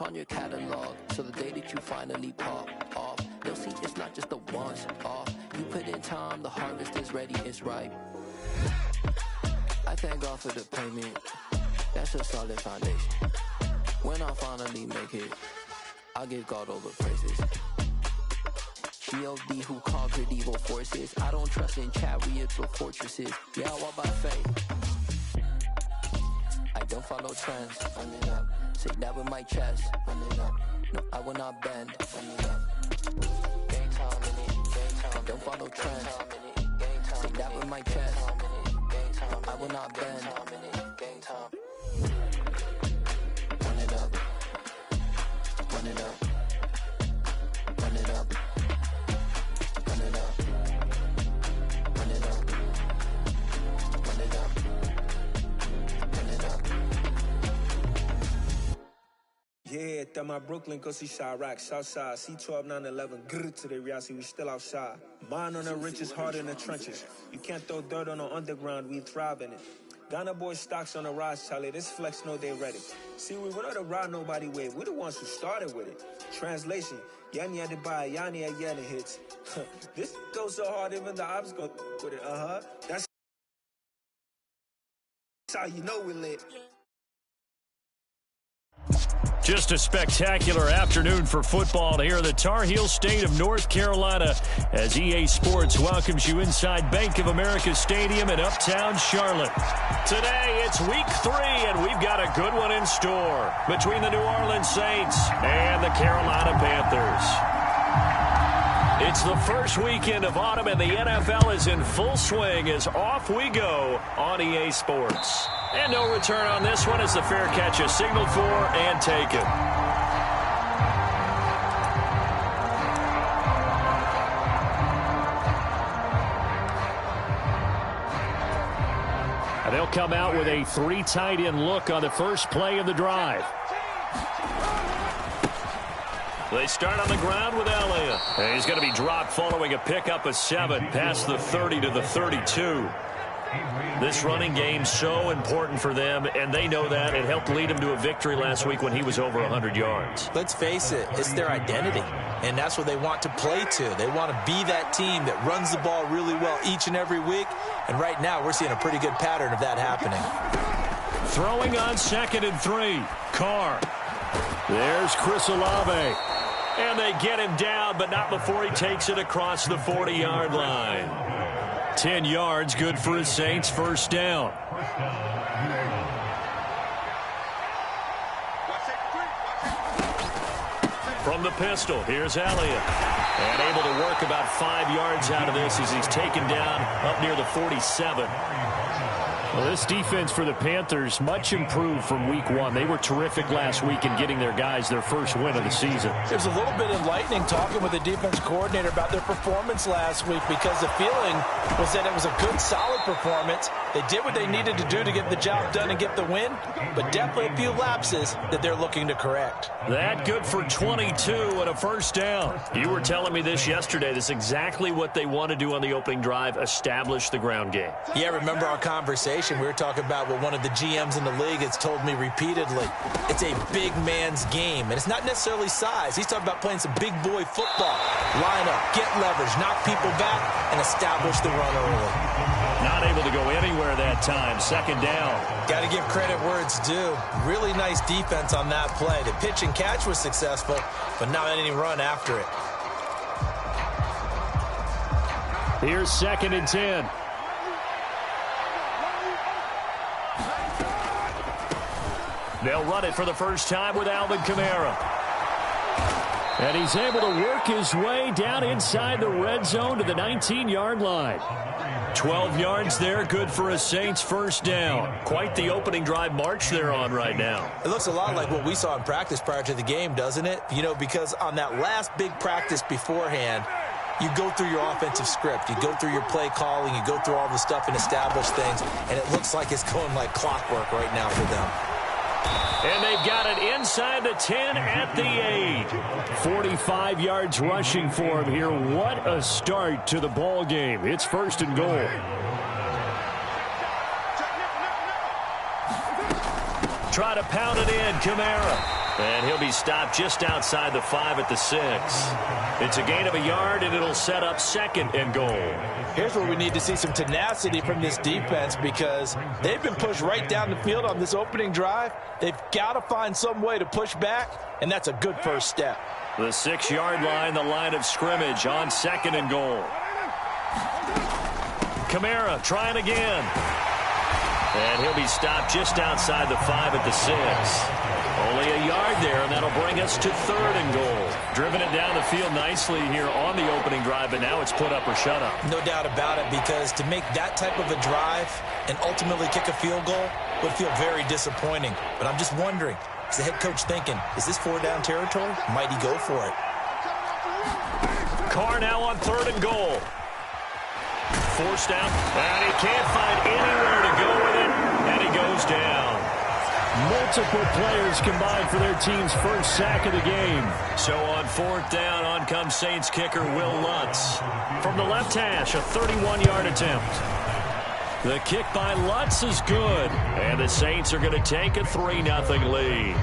on your catalog, so the day that you finally pop off, they'll see it's not just a once off. You put in time, the harvest is ready, it's ripe. I thank God for the payment, that's a solid foundation. When I finally make it, I'll give God all the praises. G.O.D. who conquered evil forces. I don't trust in chariots or fortresses. Yeah, I walk by faith. I don't follow trends. Run it up. Say that with my chest. Run it up. No, I will not bend. Run it up. Game time in it. Game time. I don't follow trends. Say that with my chest. No, I will not bend. Game time. Run it up. Run it up. Run it up. Run it up. Run it up. Run it up. Run it up. Yeah, that my Brooklyn, go see Chirac, Southside, C12, 911, grrr to the reality, we still outside. Mine on the riches, hard in the trenches. You can't throw dirt on the underground, we thrive in it. Ghana boys stocks on the rise, Charlie, this flex know they ready. See, we were not the ride nobody with, we're the ones who started with it. Translation, Yanni had to buy, Yanni had Yanni hits. This goes so hard, even the ops go with it, That's how you know we're lit. Just a spectacular afternoon for football here in the Tar Heel state of North Carolina as EA Sports welcomes you inside Bank of America Stadium in Uptown Charlotte. Today, it's week 3, and we've got a good one in store between the New Orleans Saints and the Carolina Panthers. It's the first weekend of autumn, and the NFL is in full swing as off we go on EA Sports. And no return on this one as the fair catch is signaled for and taken. And they'll come out with a 3 tight end look on the first play of the drive. They start on the ground with Elliott. And he's going to be dropped following a pickup of 7 past the 30 to the 32. This running game so important for them, and they know that. It helped lead them to a victory last week when he was over 100 yards. Let's face it, it's their identity, and that's what they want to play to. They want to be that team that runs the ball really well each and every week, and right now we're seeing a pretty good pattern of that happening. Throwing on 2nd and 3. Carr. There's Chris Olave. And they get him down, but not before he takes it across the 40-yard line. 10 yards, good for his Saints, first down. From the pistol, here's Elliott. And able to work about 5 yards out of this as he's taken down up near the 47. Well, this defense for the Panthers, much improved from week 1. They were terrific last week in getting their guys their first win of the season. There's a little bit enlightening talking with the defense coordinator about their performance last week because the feeling was that it was a good, solid performance. They did what they needed to do to get the job done and get the win, but definitely a few lapses that they're looking to correct. That good for 22 and a first down. You were telling me this yesterday. This is exactly what they want to do on the opening drive, establish the ground game. Yeah, remember our conversation? We were talking about what one of the GMs in the league has told me repeatedly. It's a big man's game, and it's not necessarily size. He's talking about playing some big boy football. Line up, get leverage, knock people back, and establish the run early. Not able to go anywhere that time. Second down. Got to give credit where it's due. Really nice defense on that play. The pitch and catch was successful, but not any run after it. Here's 2nd and 10. They'll run it for the first time with Alvin Kamara. And he's able to work his way down inside the red zone to the 19-yard line. 12 yards there, good for a Saints first down. Quite the opening drive march they're on right now. It looks a lot like what we saw in practice prior to the game, doesn't it? You know, because on that last big practice beforehand, you go through your offensive script. You go through your play calling. You go through all the stuff and establish things. And it looks like it's going like clockwork right now for them. And they've got it inside the 10 at the 8. 45 yards rushing for him here. What a start to the ball game. It's 1st and goal. Try to pound it in, Kamara. And he'll be stopped just outside the 5 at the 6. It's a gain of a yard, and it'll set up 2nd and goal. Here's where we need to see some tenacity from this defense because they've been pushed right down the field on this opening drive. They've got to find some way to push back, and that's a good first step. The 6-yard line, the line of scrimmage on 2nd and goal. Kamara trying again. And he'll be stopped just outside the 5 at the 6. Only a yard there, and that'll bring us to 3rd and goal. Driven it down the field nicely here on the opening drive, but now it's put up or shut up. No doubt about it, because to make that type of a drive and ultimately kick a field goal would feel very disappointing. But I'm just wondering, is the head coach thinking, is this 4-down territory? Might he go for it? Carr now on 3rd and goal. Forced out, and he can't find anywhere to go with it, and he goes down. Multiple players combined for their team's first sack of the game. So on 4th down, on comes Saints kicker Will Lutz. From the left hash, a 31-yard attempt. The kick by Lutz is good, and the Saints are going to take a 3-0 lead.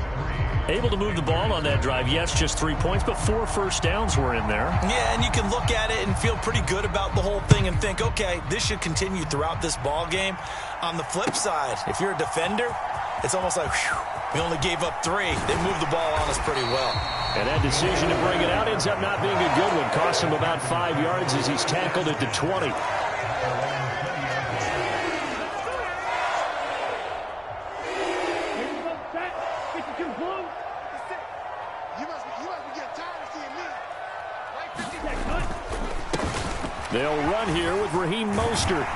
Able to move the ball on that drive. Yes, just 3 points, but 4 first downs were in there. Yeah, and you can look at it and feel pretty good about the whole thing and think, okay, this should continue throughout this ball game. On the flip side, if you're a defender, it's almost like, whew, we only gave up 3. They moved the ball on us pretty well. And that decision to bring it out ends up not being a good one. Cost him about 5 yards as he's tackled at the 20. They'll run here with Raheem Mostert.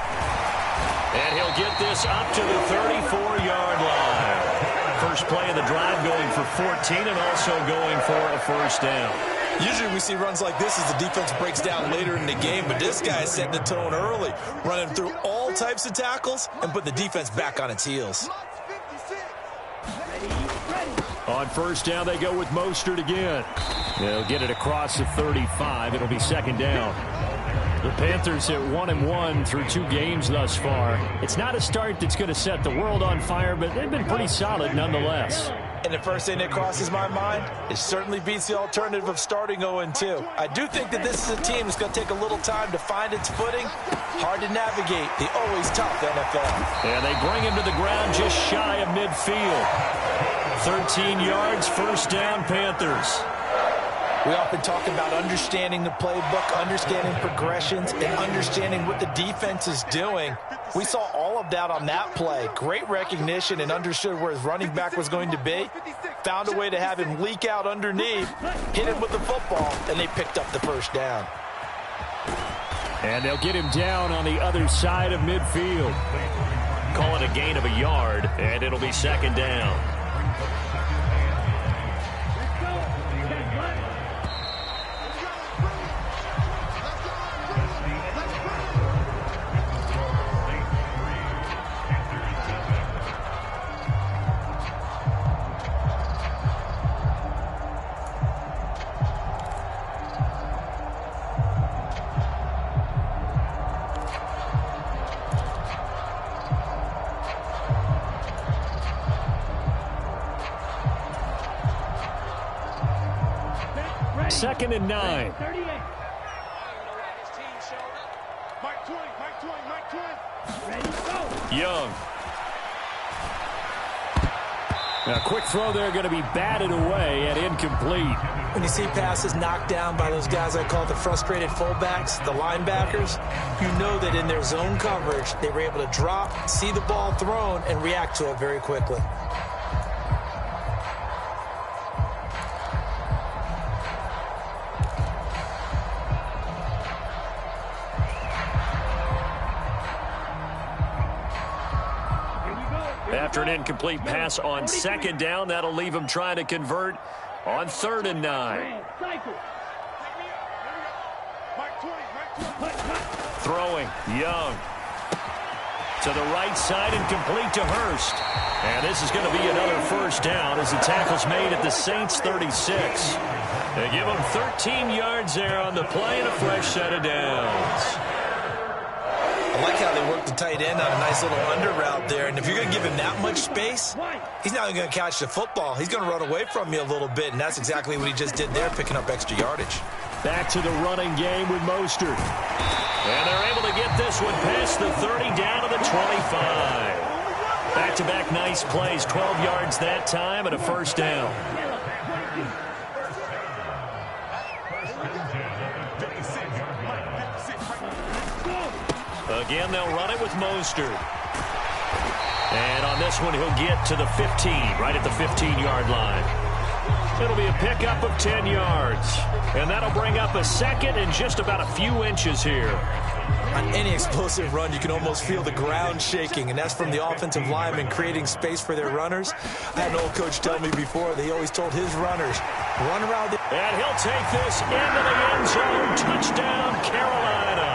And he'll get this up to the 34-yard line. First play of the drive going for 14 and also going for a first down. Usually we see runs like this as the defense breaks down later in the game, but this guy is setting the tone early, running through all types of tackles and put the defense back on its heels. On first down, they go with Mostert again. They'll get it across the 35. It'll be 2nd down. The Panthers at 1-1 through 2 games thus far. It's not a start that's going to set the world on fire, but they've been pretty solid nonetheless. And the first thing that crosses my mind, it certainly beats the alternative of starting 0-2. I do think that this is a team that's going to take a little time to find its footing. Hard to navigate the always tough NFL. And they bring him to the ground just shy of midfield. 13 yards, first down, Panthers. We often talk about understanding the playbook, understanding progressions, and understanding what the defense is doing. We saw all of that on that play. Great recognition and understood where his running back was going to be. Found a way to have him leak out underneath, hit him with the football, and they picked up the first down. And they'll get him down on the other side of midfield. Call it a gain of a yard, and it'll be 2nd down. Second and 9. Young. Now, quick throw there, going to be batted away and incomplete. When you see passes knocked down by those guys I call the frustrated fullbacks, the linebackers, you know that in their zone coverage, they were able to drop, see the ball thrown, and react to it very quickly. After an incomplete pass on 2nd down, that'll leave him trying to convert on 3rd and 9. Throwing, Young. To the right side and complete to Hurst. And this is going to be another first down as the tackle's made at the Saints 36. They give them 13 yards there on the play and a fresh set of downs. I like how they work the tight end on a nice little under route there. And if you're going to give him that much space, he's not going to catch the football. He's going to run away from you a little bit, and that's exactly what he just did there, picking up extra yardage. Back to the running game with Mostert. And they're able to get this one past the 30 down to the 25. Back-to-back nice plays, 12 yards that time and a first down. Again, they'll run it with Mostert. And on this one, he'll get to the 15, right at the 15-yard line. It'll be a pickup of 10 yards. And that'll bring up a second and just about a few inches here. On any explosive run, you can almost feel the ground shaking, and that's from the offensive linemen creating space for their runners. I had an old coach tell me before that he always told his runners, run around. And he'll take this into the end zone. Touchdown, Carolina.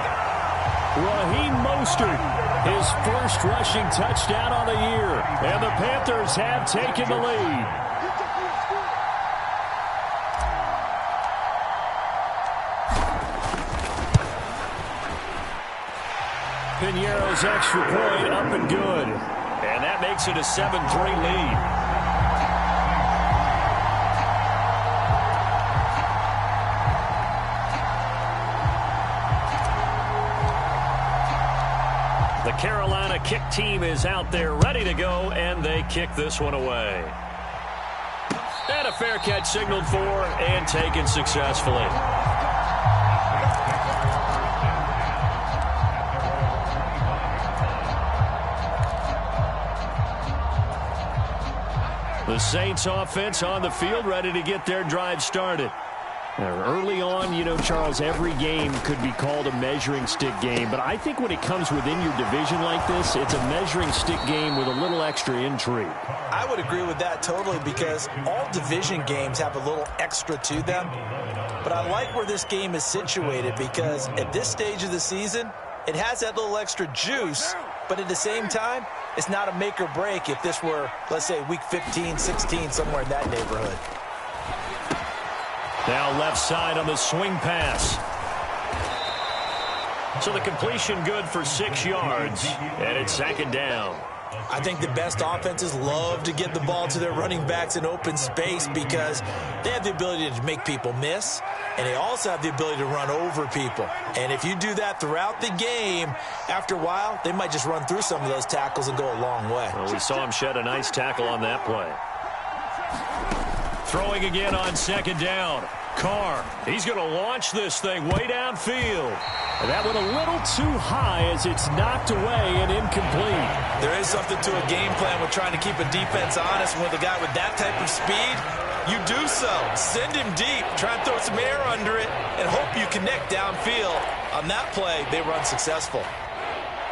Raheem Mostert, his first rushing touchdown on the year. And the Panthers have taken the lead. Piñeiro's extra point up and good. And that makes it a 7-3 lead. The Carolina kick team is out there ready to go, and they kick this one away. And a fair catch signaled for and taken successfully. The Saints offense on the field, ready to get their drive started. Early on, you know, Charles, every game could be called a measuring stick game. But I think when it comes within your division like this, it's a measuring stick game with a little extra intrigue. I would agree with that totally, because all division games have a little extra to them. But I like where this game is situated, because at this stage of the season, it has that little extra juice. But at the same time, it's not a make or break if this were, let's say, week 15, 16, somewhere in that neighborhood. Now left side on the swing pass. So the completion good for 6 yards, and it's second down. I think the best offenses love to get the ball to their running backs in open space, because they have the ability to make people miss, and they also have the ability to run over people. And if you do that throughout the game, after a while, they might just run through some of those tackles and go a long way. Well, we saw him shed a nice tackle on that play. Throwing again on second down. Carr, he's going to launch this thing way downfield. And that one a little too high as it's knocked away and incomplete. There is something to a game plan with trying to keep a defense honest. With a guy with that type of speed, you do so. Send him deep, try and throw some air under it, and hope you connect downfield. On that play, they run successful.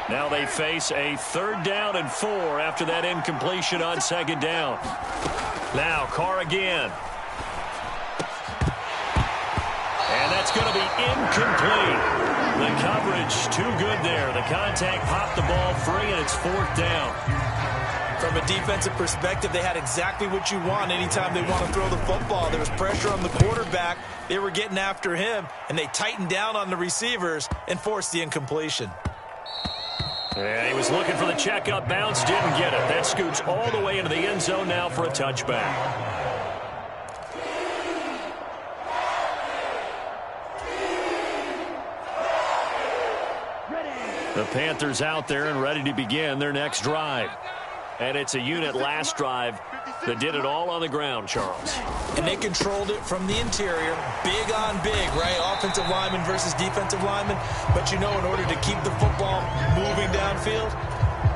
Now they face a 3rd down and 4 after that incompletion on second down. Now Carr again. And that's going to be incomplete. The coverage too good there. The contact popped the ball free, and it's 4th down. From a defensive perspective, they had exactly what you want anytime they want to throw the football. There was pressure on the quarterback. They were getting after him, and they tightened down on the receivers and forced the incompletion. Yeah, he was looking for the checkup bounce, didn't get it. That scoots all the way into the end zone now for a touchback. The Panthers out there and ready to begin their next drive. And it's a unit last drive that did it all on the ground, Charles. And they controlled it from the interior. Big on big, right? Offensive lineman versus defensive lineman. But you know, in order to keep the football moving downfield,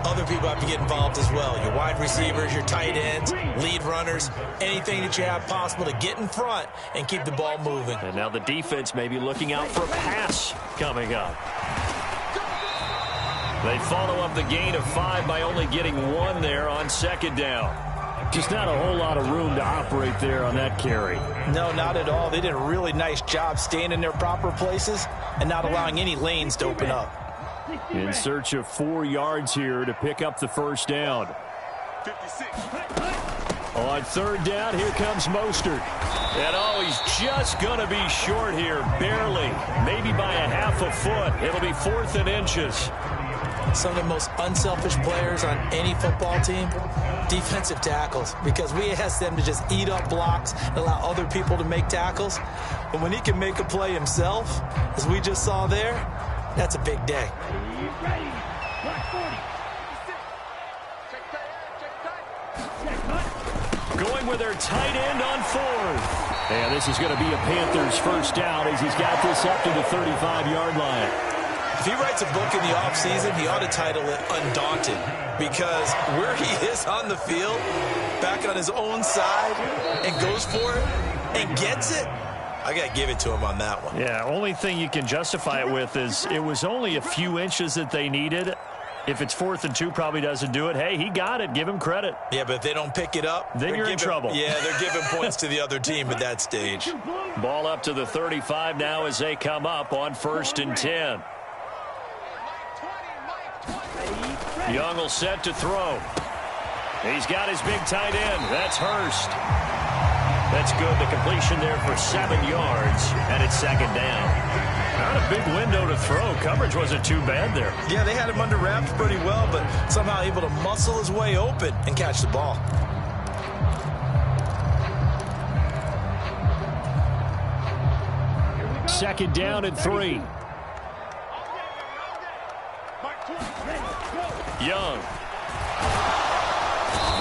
other people have to get involved as well. Your wide receivers, your tight ends, lead runners, anything that you have possible to get in front and keep the ball moving. And now the defense may be looking out for a pass coming up. They follow up the gain of 5 by only getting 1 there on second down. Just not a whole lot of room to operate there on that carry. No, not at all. They did a really nice job staying in their proper places and not allowing any lanes to open up. In search of 4 yards here to pick up the first down. 56. On 3rd down, here comes Mostert. And oh, he's just going to be short here, barely. Maybe by a half a foot. It'll be 4th and inches. some of the most unselfish players on any football team? Defensive tackles, because we ask them to just eat up blocks and allow other people to make tackles. But when he can make a play himself, as we just saw there, that's a big day. Going with their tight end on fourth. And this is going to be a Panthers first down as he's got this up to the 35-yard line. If he writes a book in the offseason, he ought to title it Undaunted, because where he is on the field, back on his own side, and goes for it and gets it, I got to give it to him on that one. Yeah, only thing you can justify it with is it was only a few inches that they needed. If it's 4th and 2, probably doesn't do it. Hey, he got it. Give him credit. Yeah, but if they don't pick it up, then you're in trouble. Yeah, they're giving points to the other team at that stage. Ball up to the 35 now as they come up on 1st and 10. Young will set to throw. He's got his big tight end. That's Hurst. That's good. The completion there for 7 yards, and it's 2nd down. Not a big window to throw. Coverage wasn't too bad there. Yeah, they had him under wraps pretty well, but somehow able to muscle his way open and catch the ball. Second down and 3. Young.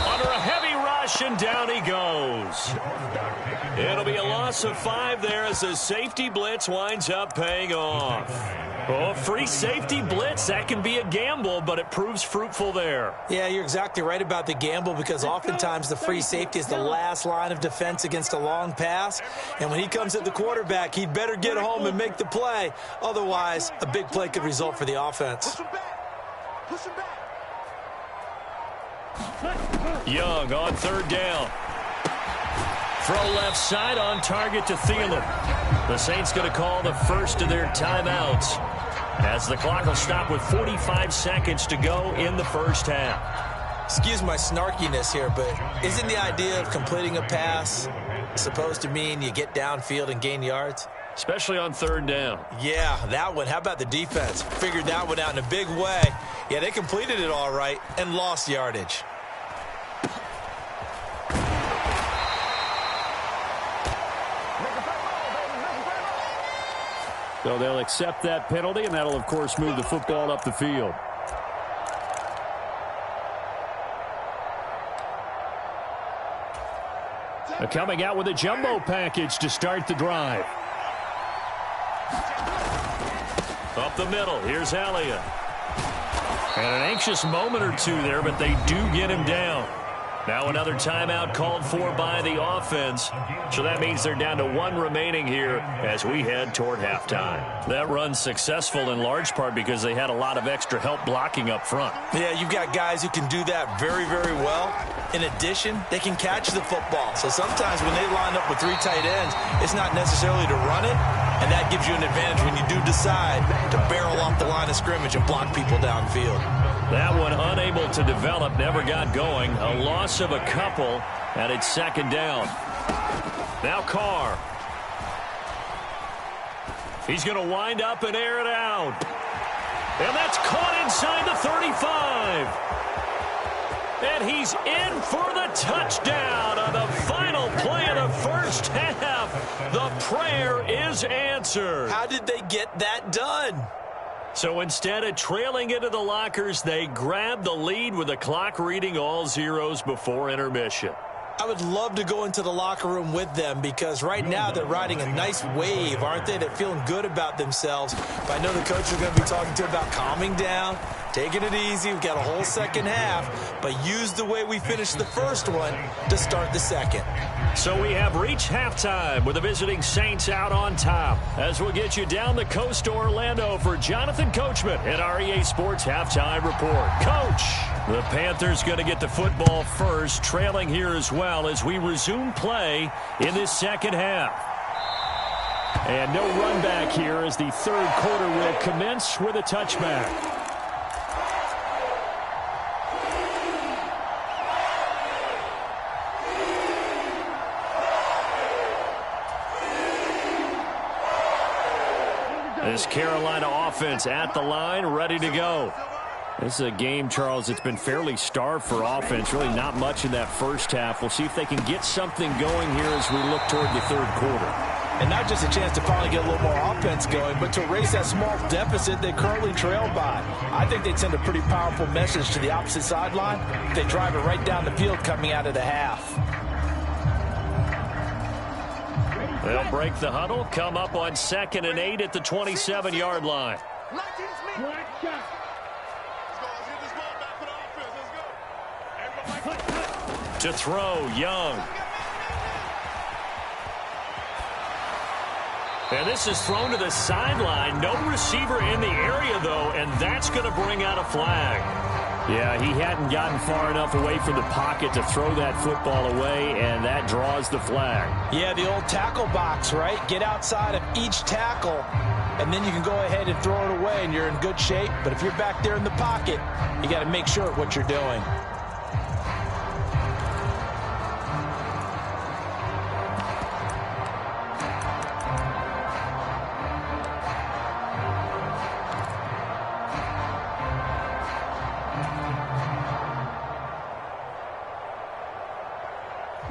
Under a heavy rush, and down he goes. It'll be a loss of 5 there as the safety blitz winds up paying off. Oh, free safety blitz, that can be a gamble, but it proves fruitful there. Yeah, you're exactly right about the gamble, because oftentimes the free safety is the last line of defense against a long pass. And when he comes at the quarterback, he'd better get home and make the play. Otherwise, a big play could result for the offense. Push him back. Young on 3rd down. Throw left side on target to Thielen. The Saints going to call the first of their timeouts as the clock will stop with 45 seconds to go in the first half. Excuse my snarkiness here, but isn't the idea of completing a pass supposed to mean you get downfield and gain yards? Especially on 3rd down. Yeah, that one. How about the defense? Figured that one out in a big way. Yeah, they completed it all right and lost yardage. So they'll accept that penalty, and that'll, of course, move the football up the field. Coming out with a jumbo package to start the drive. Up the middle, here's Elliott. And an anxious moment or two there, but they do get him down. Now another timeout called for by the offense. So that means they're down to 1 remaining here as we head toward halftime. That run's successful in large part because they had a lot of extra help blocking up front. Yeah, you've got guys who can do that very, very well. In addition, they can catch the football. So sometimes when they line up with 3 tight ends, it's not necessarily to run it, and that gives you an advantage when you do decide to barrel off the line of scrimmage and block people downfield. That one unable to develop, never got going. A loss of a couple, and it's 2nd down. Now Carr. He's going to wind up and air it out. And that's caught inside the 35. And he's in for the touchdown on the final play of the first half. The prayer is answered. How did they get that done? So instead of trailing into the lockers, they grab the lead with the clock reading all zeros before intermission. I would love to go into the locker room with them, because right now they're riding a nice wave, aren't they? They're feeling good about themselves. But I know the coach is going to be talking to about calming down, taking it easy. We've got a whole second half, but use the way we finished the first one to start the second. So we have reached halftime with the visiting Saints out on top. As we'll get you down the coast to Orlando for Jonathan Coachman at our EA Sports Halftime Report. Coach, the Panthers going to get the football first, trailing here as well as we resume play in this second half. And no run back here as the 3rd quarter will commence with a touchback. This Carolina offense at the line, ready to go. This is a game, Charles, it's been fairly starved for offense. Really not much in that first half. We'll see if they can get something going here as we look toward the third quarter. And not just a chance to finally get a little more offense going, but to erase that small deficit they currently trail by. I think they'd send a pretty powerful message to the opposite sideline if they drive it right down the field coming out of the half. They'll break the huddle, come up on 2nd and 8 at the 27-yard line. To throw, Young. And this is thrown to the sideline. No receiver in the area, though, and that's going to bring out a flag. Yeah, he hadn't gotten far enough away from the pocket to throw that football away, and that draws the flag. Yeah, the old tackle box, right? Get outside of each tackle, and then you can go ahead and throw it away, and you're in good shape. But if you're back there in the pocket, you got to make sure of what you're doing.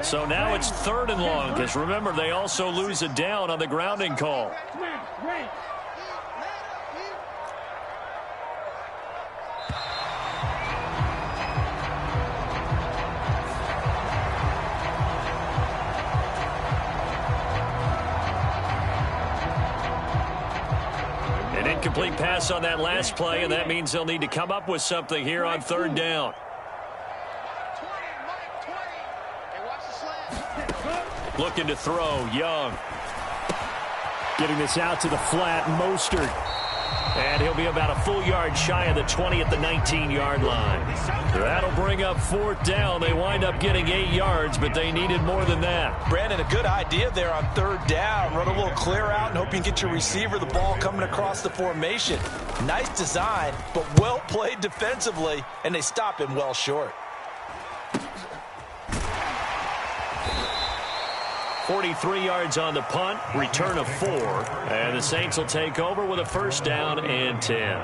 So now it's 3rd and long, because remember, they also lose a down on the grounding call. An incomplete pass on that last play, and that means they'll need to come up with something here on 3rd down. Looking to throw, Young. Getting this out to the flat, Mostert. And he'll be about a full yard shy of the 20 at the 19-yard line. That'll bring up 4th down. They wind up getting 8 yards, but they needed more than that. Brandon, a good idea there on 3rd down. Run a little clear out and hope you can get your receiver the ball coming across the formation. Nice design, but well played defensively, and they stop him well short. 43 yards on the punt, return of 4, and the Saints will take over with a 1st down and 10.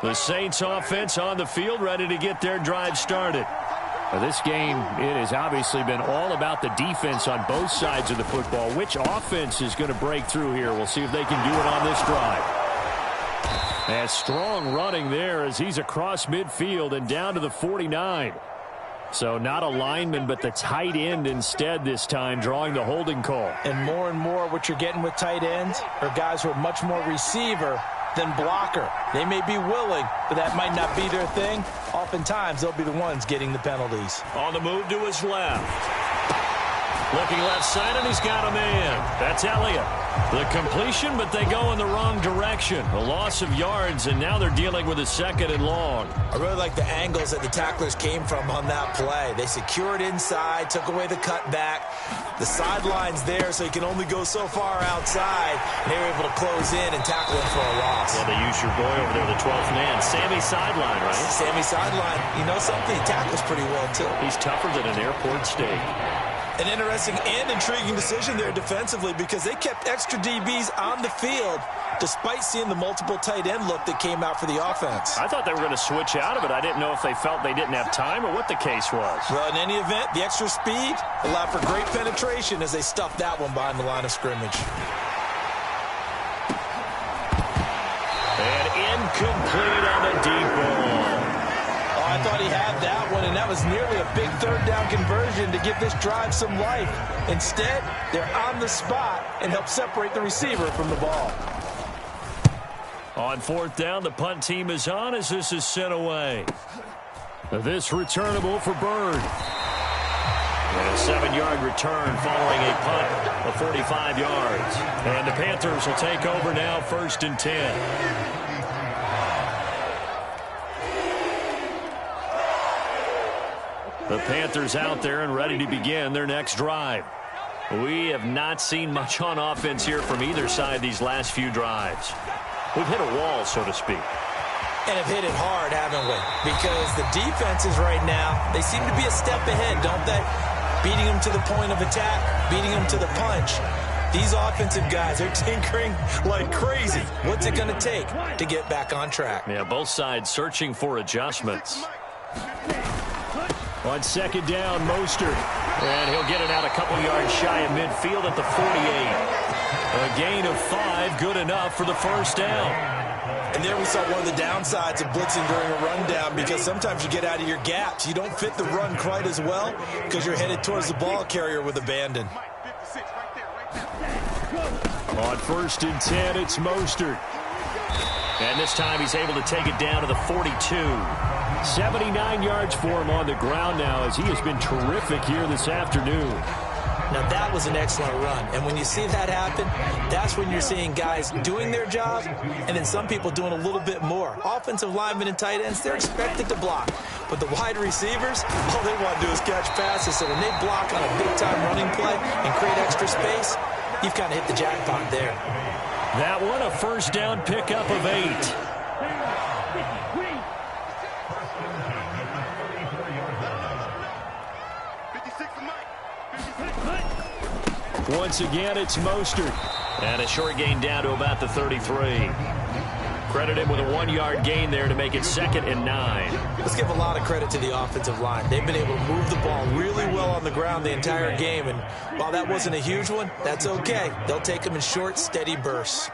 The Saints offense on the field, ready to get their drive started. Now this game, it has obviously been all about the defense on both sides of the football. Which offense is going to break through here? We'll see if they can do it on this drive. And strong running there as he's across midfield and down to the 49. So not a lineman, but the tight end instead this time, drawing the holding call. And more what you're getting with tight ends are guys who are much more receiver than blocker. They may be willing, but that might not be their thing. Oftentimes, they'll be the ones getting the penalties. On the move to his left. Looking left side, and he's got a man. That's Elliott. The completion, but they go in the wrong direction. A loss of yards, and now they're dealing with a 2nd and long. I really like the angles that the tacklers came from on that play. They secured inside, took away the cutback. The sideline's there, so you can only go so far outside. And they were able to close in and tackle him for a loss. Well, they used your boy over there, the 12th man. Sammy sideline, right? Sammy sideline. You know something? He tackles pretty well, too. He's tougher than an airport steak. An interesting and intriguing decision there defensively because they kept extra DBs on the field despite seeing the multiple tight end look that came out for the offense. I thought they were going to switch out of it. I didn't know if they felt they didn't have time or what the case was. Well, in any event, the extra speed allowed for great penetration as they stuffed that one behind the line of scrimmage. And incomplete on the deep ball. I thought he had that one, and that was nearly a big 3rd down conversion to give this drive some life. Instead, they're on the spot and help separate the receiver from the ball. On 4th down, the punt team is on as this is sent away. This returnable for Bird. And a 7-yard return following a punt of 45 yards. And the Panthers will take over now, 1st and 10. The Panthers out there and ready to begin their next drive. We have not seen much on offense here from either side these last few drives. We've hit a wall, so to speak. And have hit it hard, haven't we? Because the defenses right now, they seem to be a step ahead, don't they? Beating them to the point of attack, beating them to the punch. These offensive guys are tinkering like crazy. What's it going to take to get back on track? Yeah, both sides searching for adjustments. On second down, Mostert. And he'll get it out a couple yards shy of midfield at the 48. A gain of 5, good enough for the first down. And there we saw one of the downsides of blitzing during a rundown, because sometimes you get out of your gaps. You don't fit the run quite as well because you're headed towards the ball carrier with abandon. On 1st and 10, it's Mostert. And this time he's able to take it down to the 42. 79 yards for him on the ground now, as he has been terrific here this afternoon. Now that was an excellent run, and when you see that happen, that's when you're seeing guys doing their job and then some people doing a little bit more. Offensive linemen and tight ends, they're expected to block, but the wide receivers, all they want to do is catch passes. So when they block on a big-time running play and create extra space, you've kind of hit the jackpot there. That one, a first down pickup of 8. Once again, it's Mostert. And a short gain down to about the 33. Credit him with a 1-yard gain there to make it 2nd and 9. Let's give a lot of credit to the offensive line. They've been able to move the ball really well on the ground the entire game. And while that wasn't a huge one, that's okay. They'll take them in short, steady bursts.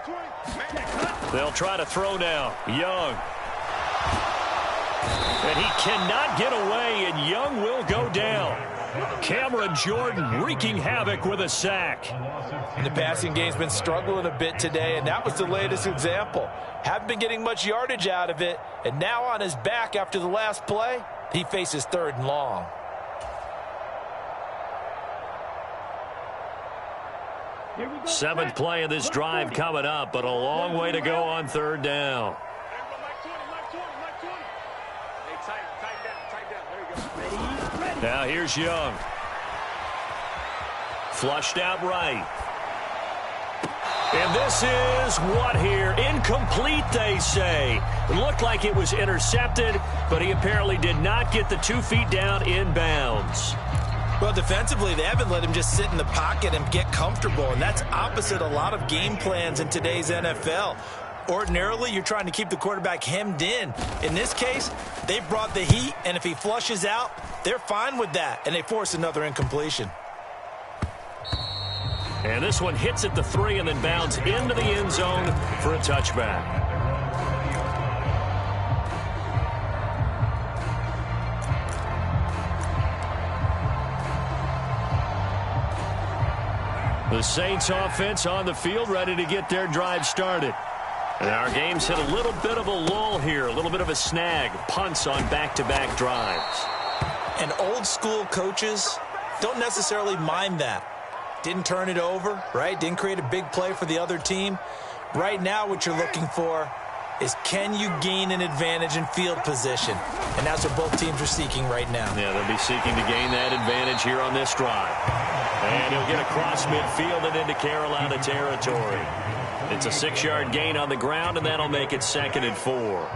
They'll try to throw now. Young. And he cannot get away, and Young will go down. Cameron Jordan wreaking havoc with a sack. And the passing game's been struggling a bit today, and that was the latest example. Haven't been getting much yardage out of it, and now on his back after the last play, he faces 3rd and long. Seventh play of this drive coming up, but a long way to go on 3rd down. Now here's Young. Flushed out right. And this is what here? Incomplete, they say. It looked like it was intercepted, but he apparently did not get the 2 feet down in bounds. Well, defensively, they haven't let him just sit in the pocket and get comfortable, and that's opposite a lot of game plans in today's NFL. Ordinarily, you're trying to keep the quarterback hemmed in. In this case, they brought the heat, and if he flushes out, they're fine with that, and they force another incompletion. And this one hits at the 3 and then bounds into the end zone for a touchback. The Saints offense on the field, ready to get their drive started. And our game's hit a little bit of a lull here, a little bit of a snag. Punts on back-to-back drives. And old-school coaches don't necessarily mind that. Didn't turn it over, right? Didn't create a big play for the other team. Right now what you're looking for is, can you gain an advantage in field position? And that's what both teams are seeking right now. Yeah, they'll be seeking to gain that advantage here on this drive. And he'll get across midfield and into Carolina territory. It's a 6-yard gain on the ground, and that'll make it 2nd and 4.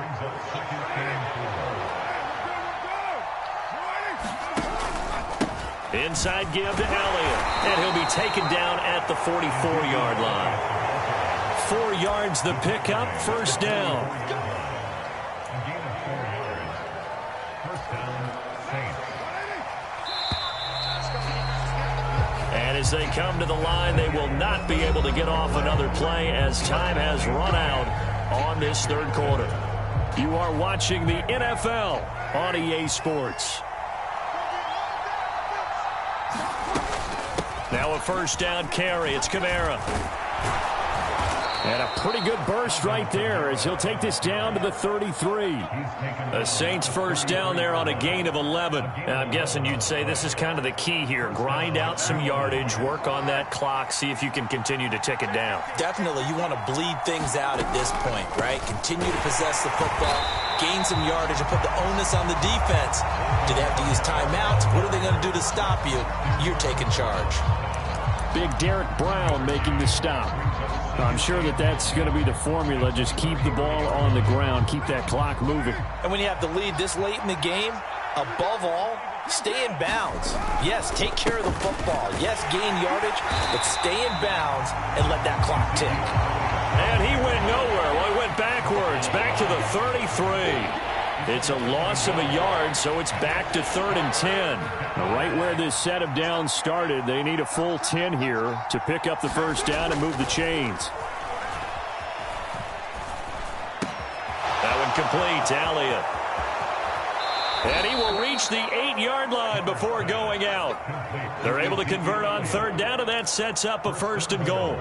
Inside give to Elliott, and he'll be taken down at the 44-yard line. 4 yards the pickup, first down. And as they come to the line, they will not be able to get off another play as time has run out on this 3rd quarter. You are watching the NFL on EA Sports. Now a first down carry. It's Kamara. And a pretty good burst right there as he'll take this down to the 33. The Saints first down there on a gain of 11. Now I'm guessing you'd say this is kind of the key here. Grind out some yardage, work on that clock, see if you can continue to tick it down. Definitely, you want to bleed things out at this point, right? Continue to possess the football, gain some yardage, and put the onus on the defense. Do they have to use timeouts? What are they going to do to stop you? You're taking charge. Big Derek Brown making the stop. I'm sure that that's going to be the formula. Just keep the ball on the ground. Keep that clock moving. And when you have the lead this late in the game, Above all, stay in bounds. Yes, take care of the football. Yes, gain yardage, but stay in bounds and let that clock tick. And he went nowhere. Well, he went backwards, back to the 33. It's a loss of a yard, so it's back to 3rd and 10. Right where this set of downs started, they need a full 10 here to pick up the first down and move the chains. That one complete to Elliott. And he will reach the 8-yard line before going out. They're able to convert on 3rd down, and that sets up a 1st and goal.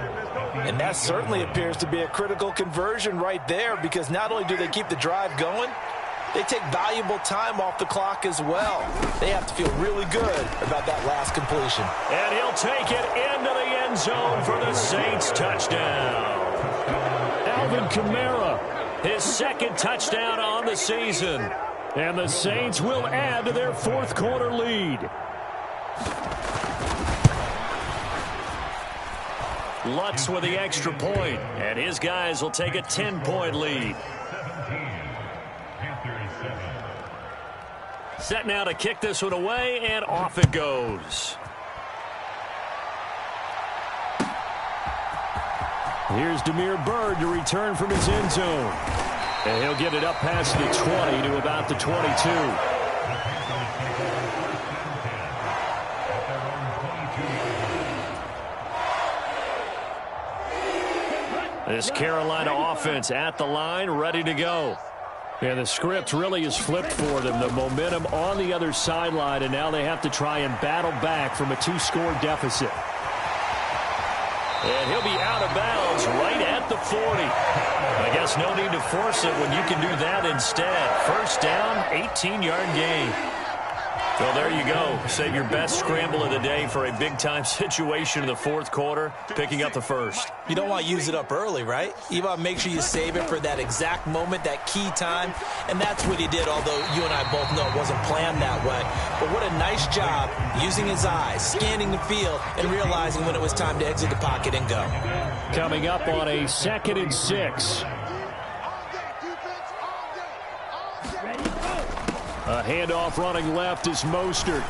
And that certainly appears to be a critical conversion right there, because not only do they keep the drive going, they take valuable time off the clock as well. They have to feel really good about that last completion. And he'll take it into the end zone for the Saints touchdown. Alvin Kamara, his 2nd touchdown on the season. And the Saints will add to their 4th quarter lead. Lutz with the extra point, and his guys will take a 10-point lead. Set now to kick this one away, and off it goes. Here's Damiere Byrd to return from his end zone. And he'll get it up past the 20 to about the 22. This Carolina offense at the line, ready to go. And the script really is flipped for them. The momentum on the other sideline, and now they have to try and battle back from a 2-score deficit. And he'll be out of bounds right at the 40. I guess no need to force it when you can do that instead. First down, 18-yard gain. Well, there you go. Save your best scramble of the day for a big-time situation in the 4th quarter, picking up the 1st. You don't want to use it up early, right? You want to make sure you save it for that exact moment, that key time, and that's what he did, although you and I both know it wasn't planned that way. But what a nice job using his eyes, scanning the field, and realizing when it was time to exit the pocket and go. Coming up on a 2nd and 6. A handoff running left is Mostert.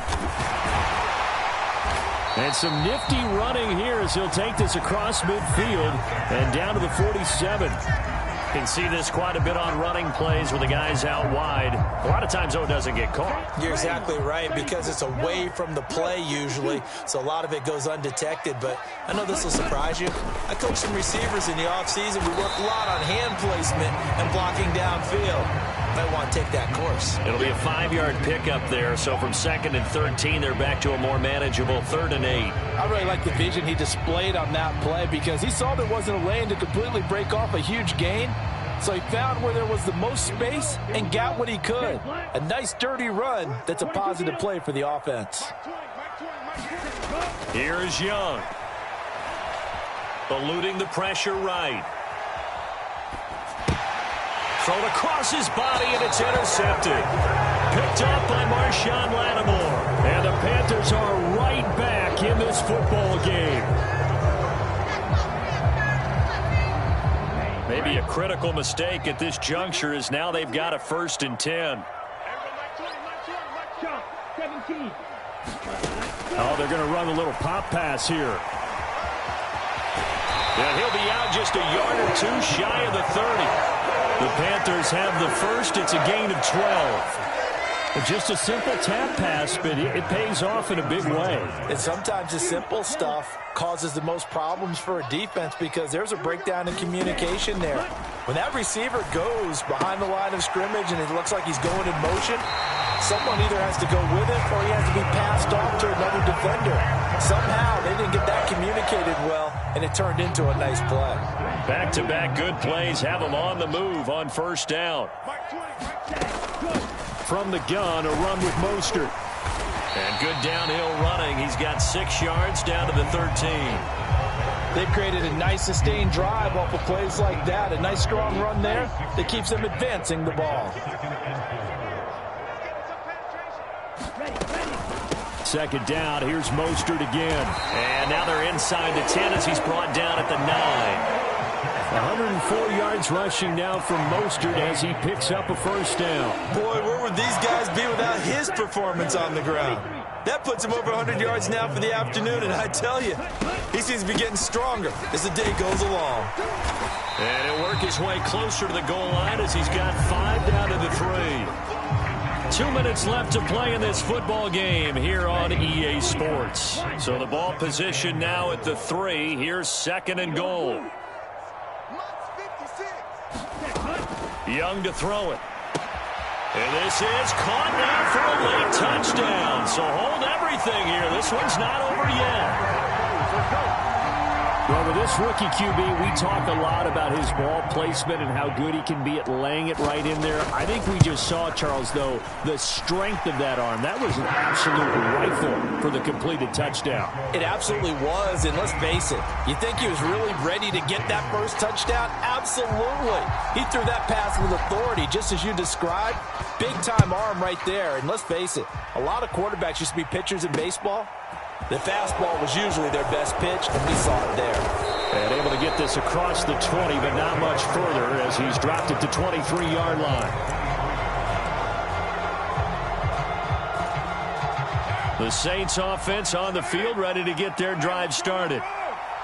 And some nifty running here as he'll take this across midfield and down to the 47. You can see this quite a bit on running plays with the guys out wide. A lot of times, though, it doesn't get caught. You're exactly right, because it's away from the play usually, so a lot of it goes undetected. But I know this will surprise you. I coached some receivers in the offseason. We worked a lot on hand placement and blocking downfield. Might want to take that course. It'll be a 5-yard pickup there, so from 2nd and 13, they're back to a more manageable 3rd and 8. I really like the vision he displayed on that play, because he saw there wasn't a lane to completely break off a huge gain. So he found where there was the most space and got what he could. A nice dirty run that's a positive play for the offense. Here is Young. Eluding the pressure right. Thrown across his body, and it's intercepted. Picked up by Marshawn Lattimore. And the Panthers are right back in this football game. Maybe a critical mistake at this juncture is now they've got a 1st and 10. Oh, they're going to run a little pop pass here. And he'll be out just a yard or 2 shy of the 30. The Panthers have the 1st. It's a gain of 12. Just a simple tap pass, but it pays off in a big way. And sometimes the simple stuff causes the most problems for a defense, because there's a breakdown in communication there. When that receiver goes behind the line of scrimmage and it looks like he's going in motion, someone either has to go with it or he has to be passed off to another defender. Somehow they didn't get that communicated well, and it turned into a nice play. Back-to-back good plays have them on the move on 1st down. From the gun, a run with Mostert. And good downhill running. He's got 6 yards down to the 13. They've created a nice sustained drive off of plays like that. A nice strong run there that keeps them advancing the ball. 2nd down. Here's Mostert again. And now they're inside the 10 as he's brought down at the 9. 104 yards rushing now from Mostert as he picks up a 1st down. Boy, we're would these guys be without his performance on the ground? That puts him over 100 yards now for the afternoon, and I tell you, he seems to be getting stronger as the day goes along. And he'll work his way closer to the goal line as he's got 5 down to the 3. 2 minutes left to play in this football game here on EA Sports. So the ball position now at the 3. Here's 2nd and goal. Young to throw it. And this is caught now for a late touchdown. So hold everything here. This one's not over yet. Well, with this rookie QB, we talk a lot about his ball placement and how good he can be at laying it right in there. I think we just saw, Charles, though, the strength of that arm. That was an absolute rifle for the completed touchdown. It absolutely was, and let's face it, you think he was really ready to get that first touchdown? Absolutely. He threw that pass with authority, just as you described. Big-time arm right there, and let's face it, a lot of quarterbacks used to be pitchers in baseball. The fastball was usually their best pitch, and we saw it there. And able to get this across the 20, but not much further as he's dropped it to 23-yard line. The Saints offense on the field, ready to get their drive started.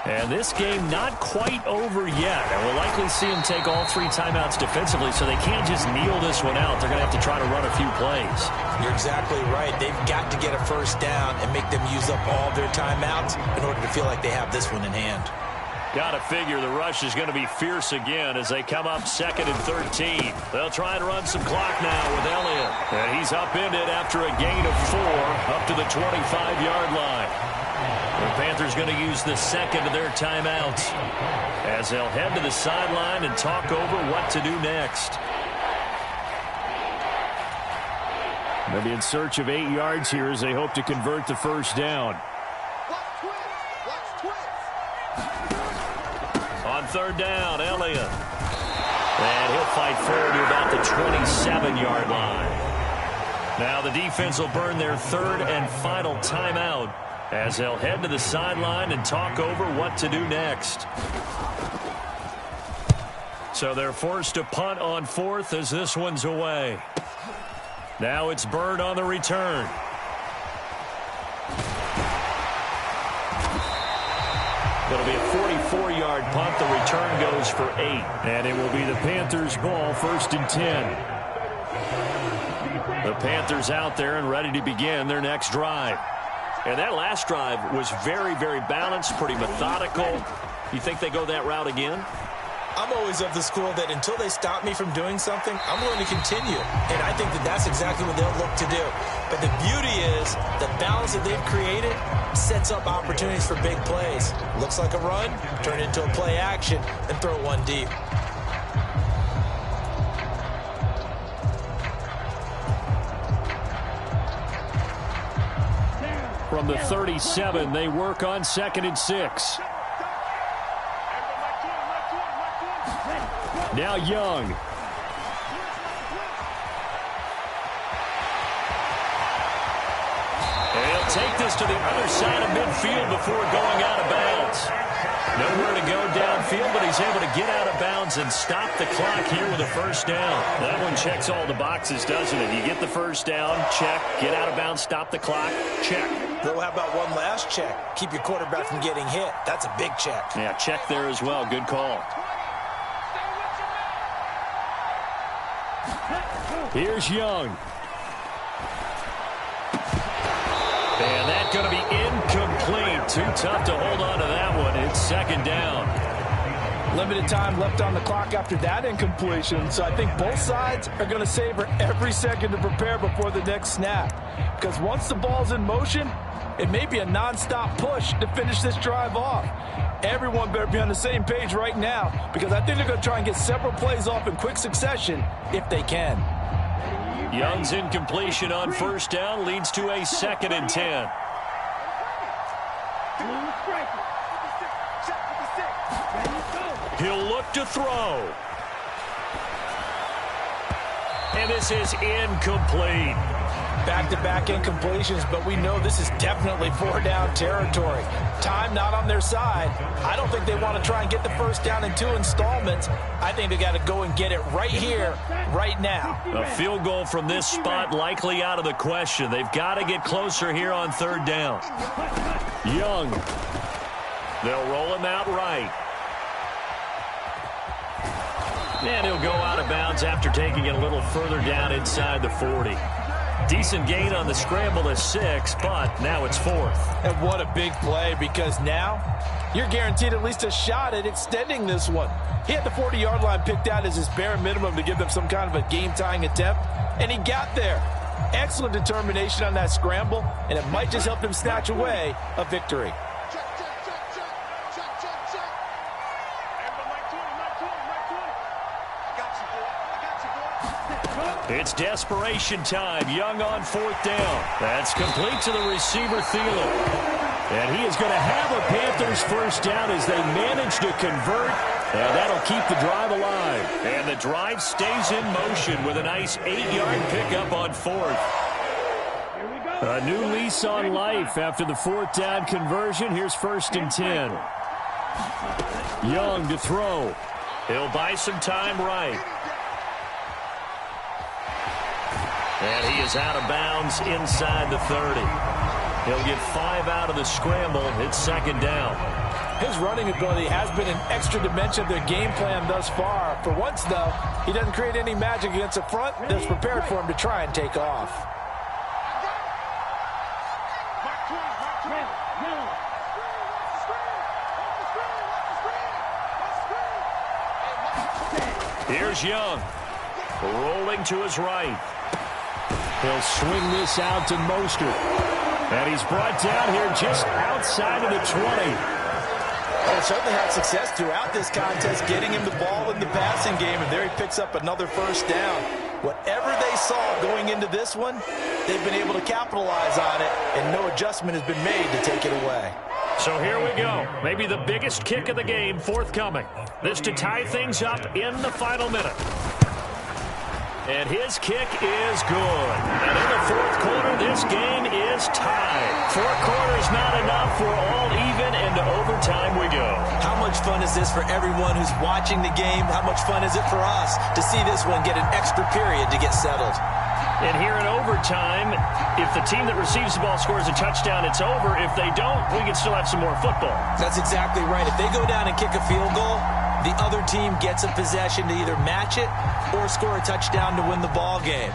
And this game not quite over yet. And we'll likely see them take all 3 timeouts defensively, so they can't just kneel this one out. They're going to have to try to run a few plays. You're exactly right. They've got to get a first down and make them use up all their timeouts in order to feel like they have this one in hand. Got to figure the rush is going to be fierce again as they come up 2nd and 13. They'll try and run some clock now with Elliott. And he's upended after a gain of 4 up to the 25-yard line. The Panthers going to use the 2nd of their timeouts as they'll head to the sideline and talk over what to do next. They'll be in search of 8 yards here as they hope to convert the first down. On 3rd down, Elliott. And he'll fight forward to about the 27-yard line. Now the defense will burn their 3rd and final timeout as they'll head to the sideline and talk over what to do next. So they're forced to punt on 4th as this one's away. Now it's Bird on the return. It'll be a 44-yard punt. The return goes for 8. And it will be the Panthers' ball, 1st and 10. The Panthers out there and ready to begin their next drive. And that last drive was very, very balanced, pretty methodical. You think they go that route again? I'm always of the school that until they stop me from doing something, I'm going to continue. And I think that that's exactly what they'll look to do. But the beauty is the balance that they've created sets up opportunities for big plays. Looks like a run, turn it into a play action, and throw one deep. From the 37, they work on 2nd and 6. Now Young. And he'll take this to the other side of midfield before going out of bounds. Nowhere to go downfield, but he's able to get out of bounds and stop the clock here with a first down. That one checks all the boxes, doesn't it? You get the first down, check. Get out of bounds, stop the clock, check. Well, how about one last check? Keep your quarterback from getting hit. That's a big check. Yeah, check there as well. Good call. Here's Young. And that's going to be incomplete. Too tough to hold on to that one. It's 2nd down. Limited time left on the clock after that incompletion, so I think both sides are going to savor every second to prepare before the next snap. Because once the ball's in motion, it may be a nonstop push to finish this drive off. Everyone better be on the same page right now, because I think they're going to try and get several plays off in quick succession if they can. Young's incompletion on 1st down leads to a 2nd and 10. He'll look to throw. And this is incomplete. back-to-back incompletions, but we know this is definitely 4-down territory. Time not on their side. I don't think they want to try and get the first down in 2 installments. I think they got to go and get it right here, right now. A field goal from this spot likely out of the question. They've got to get closer here on 3rd down. Young. They'll roll him out right. And he'll go out of bounds after taking it a little further down inside the 40. Decent gain on the scramble to 6, but now it's 4th. And what a big play, because now you're guaranteed at least a shot at extending this one. He had the 40-yard line picked out as his bare minimum to give them some kind of a game-tying attempt, and he got there. Excellent determination on that scramble, and it might just help him snatch away a victory. It's desperation time. Young on 4th down. That's complete to the receiver, Thielen. And he is going to have a Panthers first down as they manage to convert. And that'll keep the drive alive. And the drive stays in motion with a nice 8-yard pickup on 4th. A new lease on life after the 4th down conversion. Here's 1st and 10. Young to throw. He'll buy some time right. And he is out of bounds inside the 30. He'll get 5 out of the scramble. It's 2nd down. His running ability has been an extra dimension of their game plan thus far. For once, though, he doesn't create any magic against the front that's prepared for him to try and take off. Here's Young. Rolling to his right. He'll swing this out to Mostert. And he's brought down here just outside of the 20. Well, certainly had success throughout this contest, getting him the ball in the passing game, and there he picks up another first down. Whatever they saw going into this one, they've been able to capitalize on it, and no adjustment has been made to take it away. So here we go. Maybe the biggest kick of the game forthcoming. This to tie things up in the final minute. And his kick is good. And in the 4th quarter, this game is tied. 4 quarters not enough. We're all even, and to overtime we go. How much fun is this for everyone who's watching the game? How much fun is it for us to see this one get an extra period to get settled? And here in overtime, if the team that receives the ball scores a touchdown, it's over. If they don't, we can still have some more football. That's exactly right. If they go down and kick a field goal, the other team gets a possession to either match it or score a touchdown to win the ball game.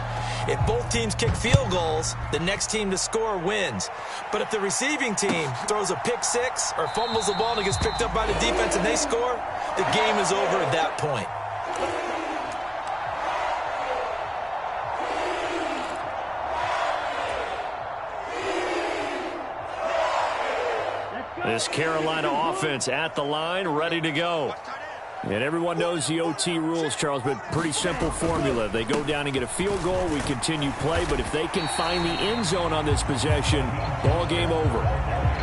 If both teams kick field goals, the next team to score wins. But if the receiving team throws a pick 6 or fumbles the ball and it gets picked up by the defense and they score, the game is over at that point. This Carolina offense at the line, ready to go. And everyone knows the OT rules, Charles, but pretty simple formula. They go down and get a field goal, we continue play, but if they can find the end zone on this possession, ball game over.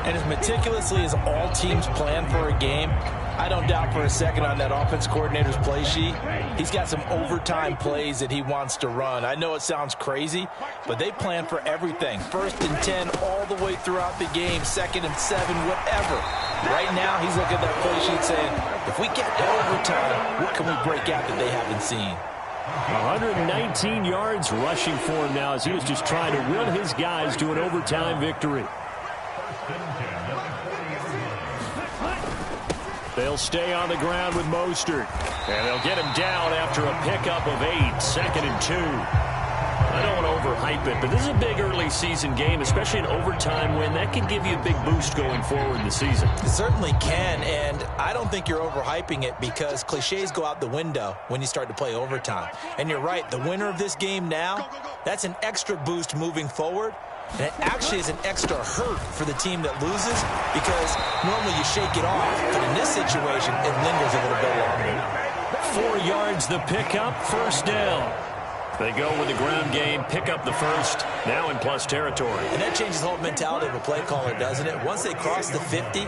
And as meticulously as all teams plan for a game, I don't doubt for a second on that offense coordinator's play sheet, he's got some overtime plays that he wants to run. I know it sounds crazy, but they plan for everything. 1st and 10 all the way throughout the game, 2nd and 7, whatever. Right now, he's looking at that play sheet saying, if we get to overtime, what can we break out that they haven't seen? 119 yards rushing for him now as he was just trying to will his guys to an overtime victory. They'll stay on the ground with Mostert. And they'll get him down after a pickup of 8, 2nd and 2. I don't want to overhype it, but this is a big early season game, especially an overtime win. That can give you a big boost going forward in the season. It certainly can, and I don't think you're overhyping it because cliches go out the window when you start to play overtime. And you're right, the winner of this game now, that's an extra boost moving forward. And it actually is an extra hurt for the team that loses because normally you shake it off, but in this situation, it lingers a little bit longer. 4 yards the pickup, first down. They go with the ground game, pick up the first, now in plus territory. And that changes the whole mentality of a play caller, doesn't it? Once they cross the 50,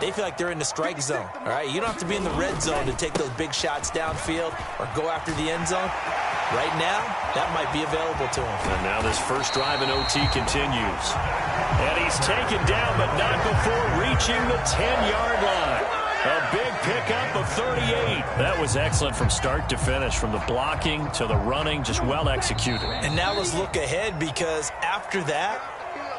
they feel like they're in the strike zone, all right? You don't have to be in the red zone to take those big shots downfield or go after the end zone. Right now, that might be available to him. And now this first drive in OT continues. And he's taken down, but not before reaching the 10-yard line. A big pickup of 38. That was excellent from start to finish, from the blocking to the running, just well executed. And now let's look ahead, because after that,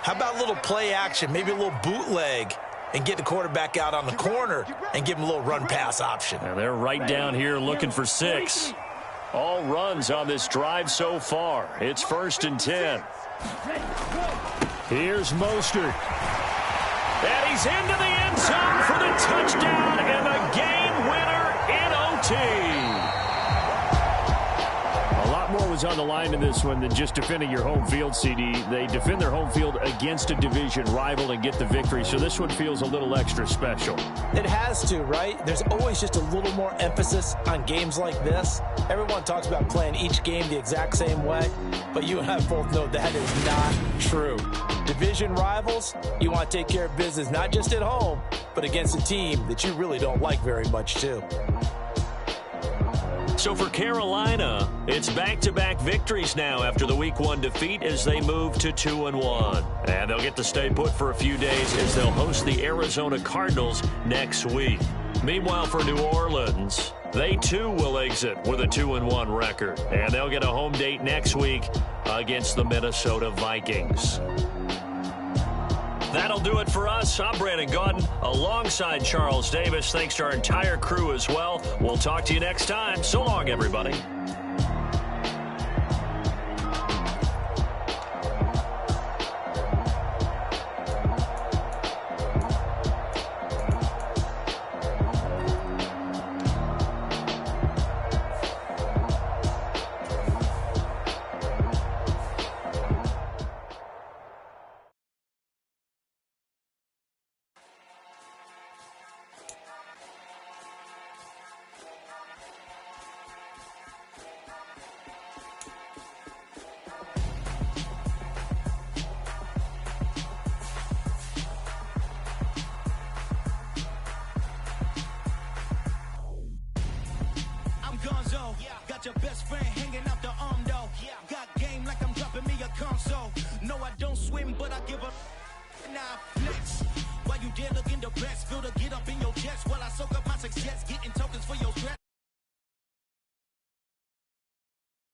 how about a little play action, maybe a little bootleg, and get the quarterback out on the corner and give him a little run-pass option. And they're right down here looking for 6. All runs on this drive so far. It's 1st and 10. Here's Mostert. And he's into the end zone for the touchdown and the game winner in OT. A lot more was on the line in this one than just defending your home field, CD. They defend their home field against a division rival and get the victory, so this one feels a little extra special. It has to, right? There's always just a little more emphasis on games like this. Everyone talks about playing each game the exact same way, but you and I both know that is not true. Division rivals, you want to take care of business not just at home, but against a team that you really don't like very much too. So for Carolina, it's back-to-back victories now after the Week 1 defeat as they move to 2-1. And they'll get to stay put for a few days as they'll host the Arizona Cardinals next week. Meanwhile, for New Orleans, they too will exit with a 2-1 record. And they'll get a home date next week against the Minnesota Vikings. That'll do it for us. I'm Brandon Gaudin alongside Charles Davis. Thanks to our entire crew as well. We'll talk to you next time. So long, everybody. Got your best friend hanging out the arm though. Got game like I'm dropping me a console. No, I don't swim, but I give up. Now flex. While you dare look in the best, feel to get up in your chest while I soak up my success, getting tokens for your stress.